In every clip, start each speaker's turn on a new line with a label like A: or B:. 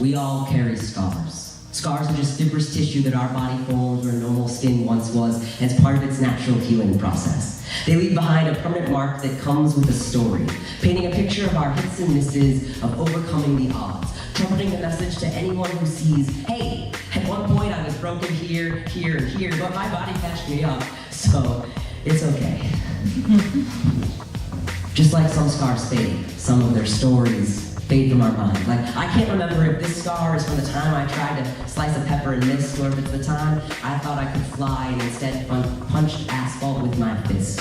A: We all carry scars. Scars are just fibrous tissue that our body forms where normal skin once was, and it's part of its natural healing process. They leave behind a permanent mark that comes with a story, painting a picture of our hits and misses, of overcoming the odds, trumpeting the message to anyone who sees, hey, at one point I was broken here, here, and here, but my body patched me up, so it's okay. Just like some scars fade, some of their stories fade from our mind. Like, I can't remember if this scar is from the time I tried to slice a pepper and missed, or if it's the time I thought I could fly and instead punched asphalt with my fist.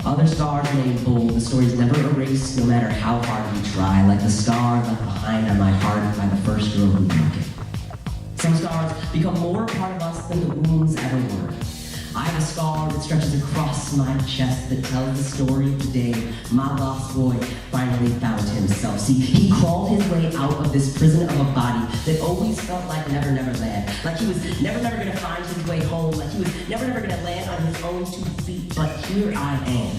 A: Other scars remain bold, the stories never erase, no matter how hard we try, like the scar left behind on my heart by the first girl who broke it. Some scars become more a part of us than the wounds ever were. I have a scar that stretches across my chest that tells the story of the day my lost boy finally found himself. See, he crawled his way out of this prison of a body that always felt like Never Never Land. Like he was never gonna find his way home. Like he was never gonna land on his own 2 feet. But here I am,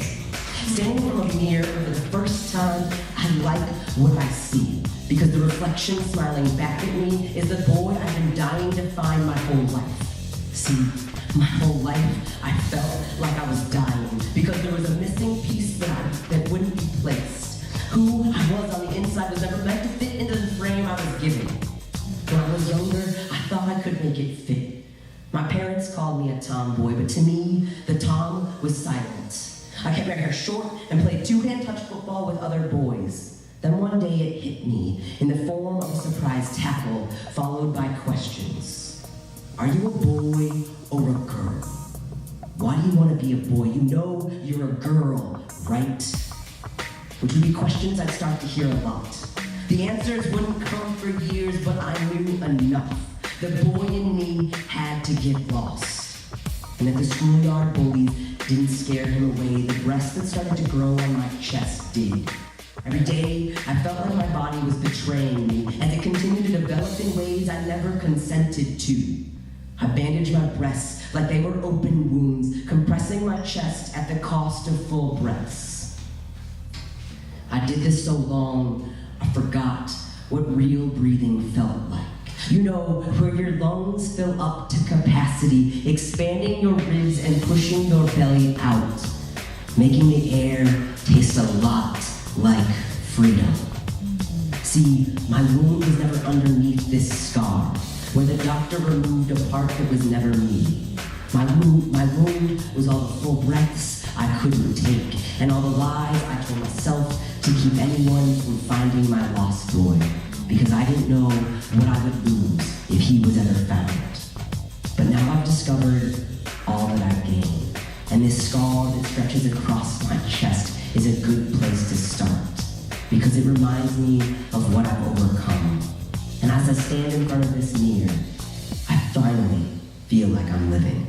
A: standing from a mirror for the first time. I like what I see, because the reflection smiling back at me is the boy I've been dying to find my whole life. See, my whole life, I felt like I was dying because there was a missing piece that wouldn't be placed. Who I was on the inside was never meant to fit into the frame I was given. When I was younger, I thought I could make it fit. My parents called me a tomboy, but to me, the tom was silent. I kept my hair short and played two-hand touch football with other boys. Then one day it hit me in the form of a surprise tackle, followed by questions. Are you a boy or a girl? Why do you want to be a boy? You know you're a girl, right? Which would be questions I'd start to hear a lot. The answers wouldn't come for years, but I knew enough. The boy in me had to get lost. And if the schoolyard bullies didn't scare him away, the breast that started to grow on my chest did. Every day, I felt like my body was betraying me as it continued to develop in ways I never consented to. I bandaged my breasts like they were open wounds, compressing my chest at the cost of full breaths. I did this so long, I forgot what real breathing felt like. You know, where your lungs fill up to capacity, expanding your ribs and pushing your belly out, making the air taste a lot like freedom. See, my wound was never underneath this scar, where the doctor removed a part that was never me. My wound was all the full breaths I couldn't take, and all the lies I told myself to keep anyone from finding my lost boy, because I didn't know what I would lose if he was ever found. But now I've discovered all that I've gained, and this scar that stretches across my chest is a good place to start, because it reminds me of what I've overcome. And as I stand in front of this mirror, I finally feel like I'm living.